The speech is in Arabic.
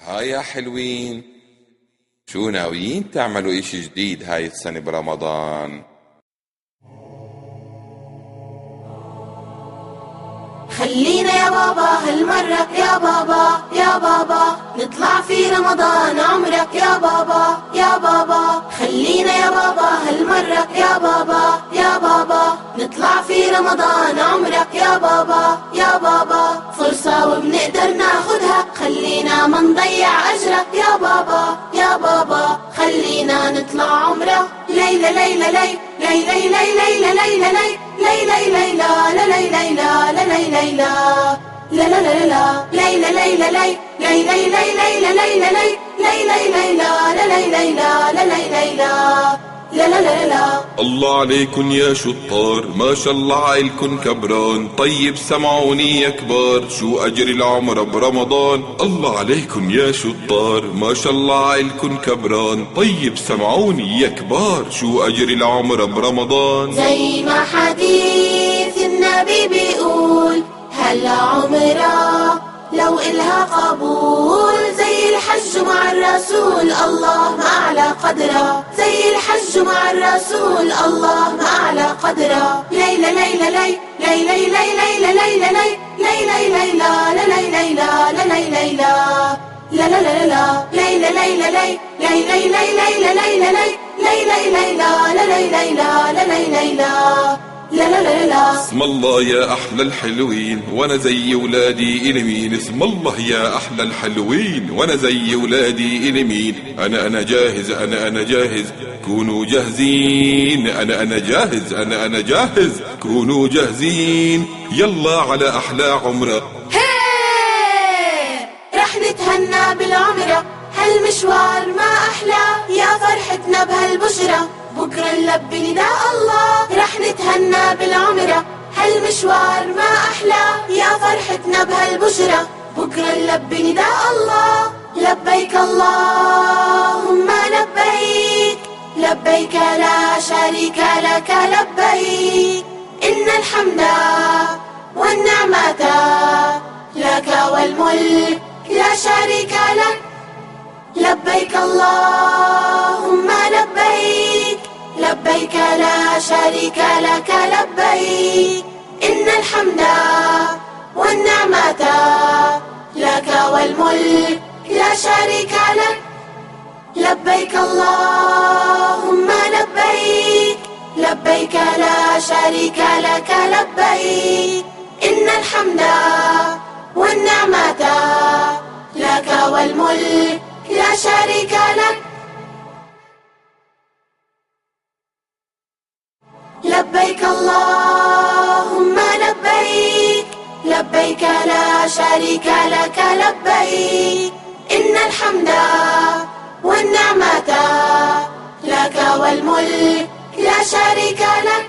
هاي يا حلوين، شو ناويين تعملوا اشي جديد هاي السنة برمضان؟ خلينا يا بابا هالمرة يا بابا يا بابا نطلع في رمضان عمرك يا بابا يا بابا. خلينا يا بابا هالمرة يا بابا يا بابا نطلع في رمضان عمرك يا بابا يا بابا. فرصة وبنقدر ناخدها، خلينا ما نضيع أجرك يا بابا يا بابا. خلينا نطلع عمرة ليلة ليلة ليلة ليلة ليلة ليلة ليلة ليلة لا ليلة ليلة لا ليلة ليلة لا لا لا لا ليلة ليلة ليلة ليلة ليلة ليلة ليلة ليلة لا ليلة ليلة لا ليلة ليلة لا لا لا لا. الله عليكن يا شطار، ما شاء الله عيلكن كبران. طيب سمعوني يا كبار، شو أجر العمرة برمضان؟ الله عليكن يا شطار، ما شاء الله عيلكن كبران. طيب سمعوني يا كبار، شو أجر العمرة برمضان؟ زي ما حديث النبي بيقول هالعمرة لو إلها قبول زي الحج مع الرسول، الله ما أعلى قدره. زي الحج مع الرسول، الله ما أعلى قدره. ليلة ليلة ليلة ليلة ليلة ليلة ليلة ليلة لا ليلة ليلة لا ليلة ليلة لا لا لا لا ليلة ليلة ليلة ليلة ليلة ليلة ليلة ليلة لا ليلة ليلة لا ليلة ليلة لا لا لا لا. اسم الله يا أحلى الحلوين، وأنا زي ولادي إلي مين؟ اسم الله يا أحلى الحلوين، وأنا زي ولادي إلي مين؟ أنا جاهز، أنا جاهز، كونوا جاهزين. أنا جاهز، أنا جاهز، كونوا جاهزين. يلا على أحلى عمرة. رح نتهنى بالعمرة، هالمشوار ما أحلى، يا فرحتنا بهالبشرة، بكرة نلبي نداء الله. رح نتهنى بالعمرة، هالمشوار ما أحلى، يا فرحتنا بهالبشرة، بكرة نلبي نداء الله. لبيك اللهم لبيك، لبيك لا شريك لك لبيك، إن الحمد والنعمة لك والملك لا شريك لك. لبيك اللهم لبيك، لبيك لا شريك لك لبيك، إن الحمد والنعمة لك والملك لا شريك لك. لبيك اللهم لبيك، لبيك لا شريك لك لبيك، إن الحمد والنعمة لك والملك لا شريك لك. لبيك اللهم لبيك، لبيك لا شريك لك لبيك، إن الحمد والنعمة لك والملك لا شريك لك.